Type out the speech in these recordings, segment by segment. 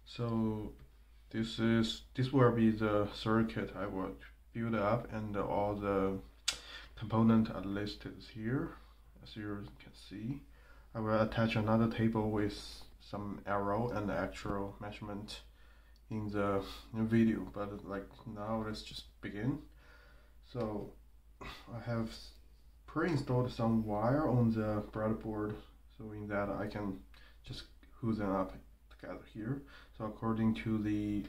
So this will be the circuit I will build up, and all the components are listed here. As you can see, I will attach another table with some arrow and the actual measurement in the video. But like now, let's just begin. So I have pre-installed some wire on the breadboard, so in that I can just hook them up together here. So according to the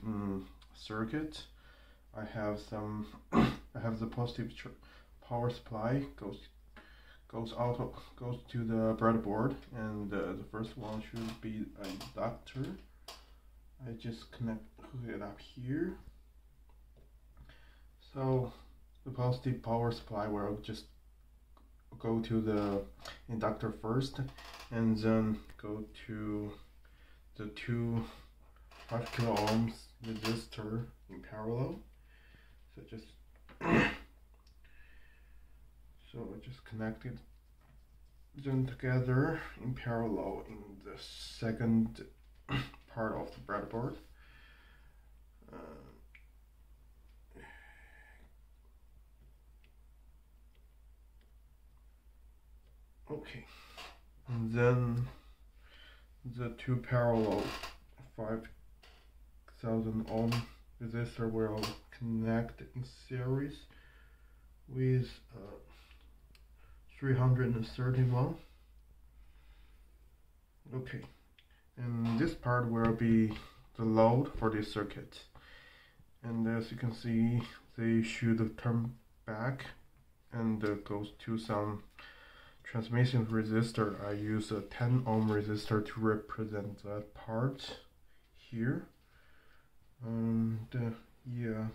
circuit, I have some I have the positive power supply goes to the breadboard, and the first one should be an inductor. I just hook it up here. So the positive power supply will just go to the inductor first, and then go to the two 5 kilo ohms resistor in parallel. So I just connected them together in parallel in the second part of the breadboard. Okay, and then the two parallel 5,000 ohm resistor will connect in series with 331. Okay, and this part will be the load for this circuit. And as you can see, they should turn back and goes to some transmission resistor. I use a 10 ohm resistor to represent that part here. And yeah,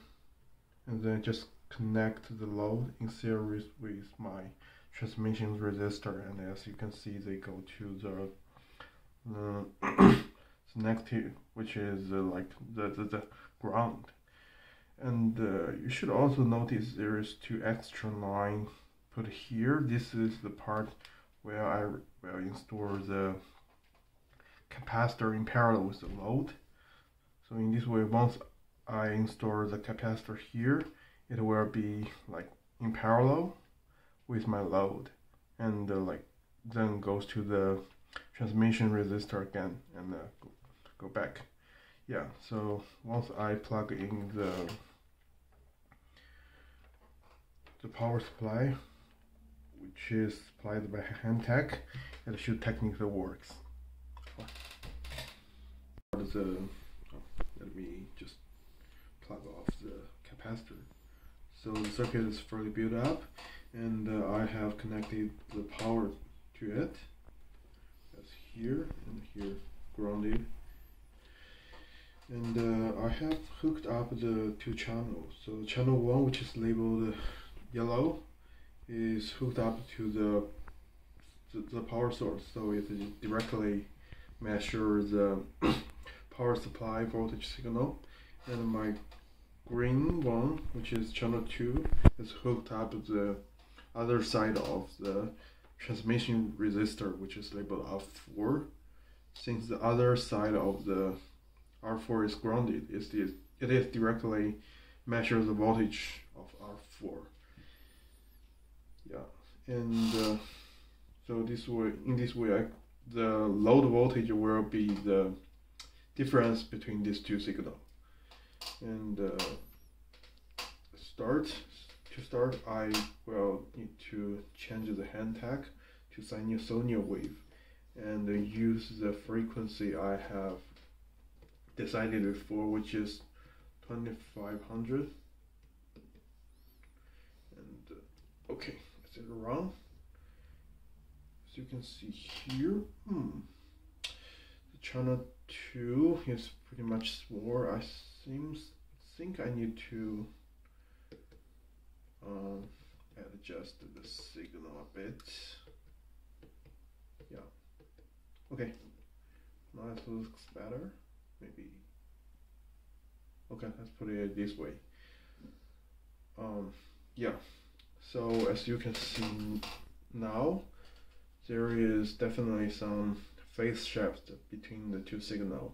and then just connect the load in series with my transmission resistor, and as you can see, they go to the negative, which is like the ground. And you should also notice there is two extra lines put here. This is the part where I will install the capacitor in parallel with the load. So in this way, once I install the capacitor here, it will be like in parallel with my load, and like then goes to the transmission resistor again, and go back. Yeah, so once I plug in the power supply, which is supplied by Hantek, it should technically works. Let me just plug off the capacitor. So the circuit is fully built up, and I have connected the power to it. That's here, and here grounded. And I have hooked up the two channels. So channel 1, which is labeled yellow, is hooked up to the power source, so it directly measures the power supply voltage signal. And my green one, which is channel 2, is hooked up to the other side of the transmission resistor, which is labeled R4. Since the other side of the R4 is grounded, it is directly measures the voltage of R4. Yeah, and so in this way, the load voltage will be the difference between these two signals. And to start, I will need to change the Hantek to sinusoidal wave, and use the frequency I have decided before, which is 2500. And okay, is it wrong? As you can see here, the channel 2 is pretty much small. I think I need to adjust the signal a bit. Yeah. Okay. Now it looks better. Maybe. Okay, let's put it this way. Yeah. So as you can see now, there is definitely some phase shift between the two signals.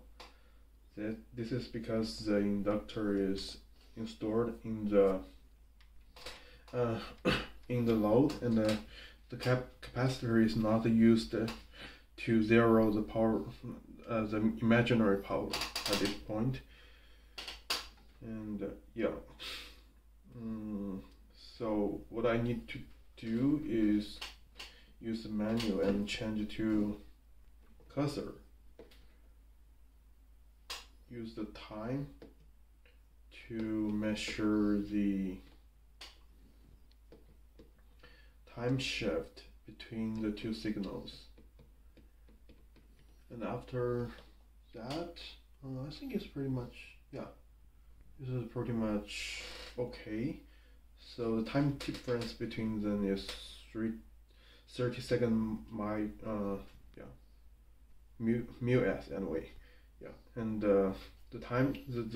This is because the inductor is installed in the in the load, and the capacitor is not used to zero the power, the imaginary power at this point. And yeah, so what I need to do is use the menu and change it to cursor. Use the time to measure the time shift between the two signals. And after that, I think it's pretty much, yeah, this is pretty much okay. So the time difference between them is 30-second mu s anyway. Yeah, and the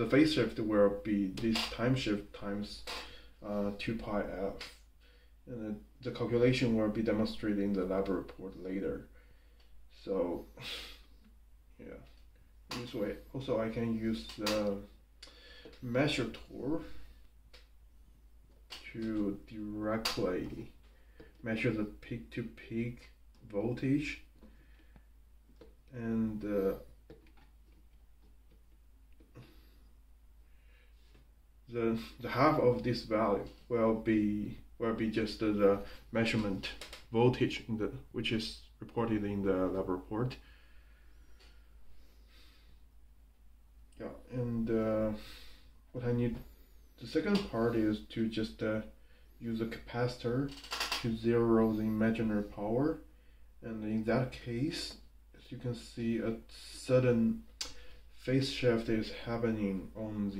phase shift will be this time shift times 2 pi f, and the calculation will be demonstrated in the lab report later. So yeah, this way. Also, I can use the measure tool to directly measure the peak-to-peak voltage, and the half of this value will be just the measurement voltage which is reported in the lab report. Yeah, and what I need, the second part is to just use a capacitor to zero the imaginary power, and in that case, as you can see, a sudden phase shift is happening on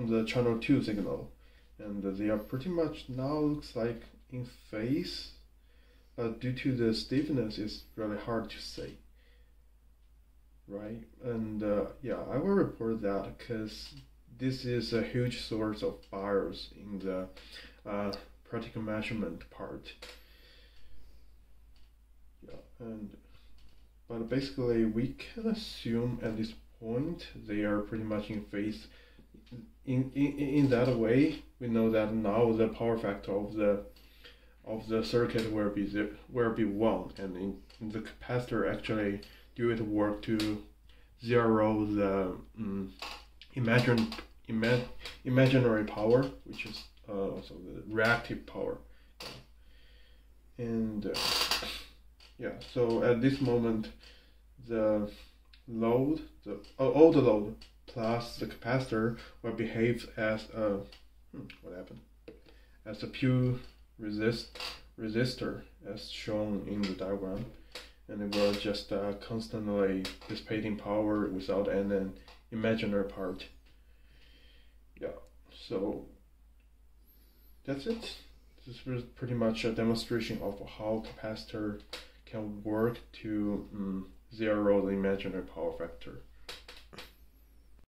the channel 2 signal, and they are pretty much now looks like in phase, but due to the stiffness it's really hard to say, right? And yeah, I will report that because this is a huge source of bias in the practical measurement part. Yeah, but basically we can assume at this point they are pretty much in phase. In that way, we know that now the power factor of the circuit will be 1, and in the capacitor actually do its work to zero the imaginary power, which is so the reactive power. And yeah, so at this moment, the load, all the load plus the capacitor will behave as a as a pure resistor as shown in the diagram, and it will just constantly dissipating power without any imaginary part. Yeah, so that's it. This was pretty much a demonstration of how capacitor can work to zero the imaginary power factor.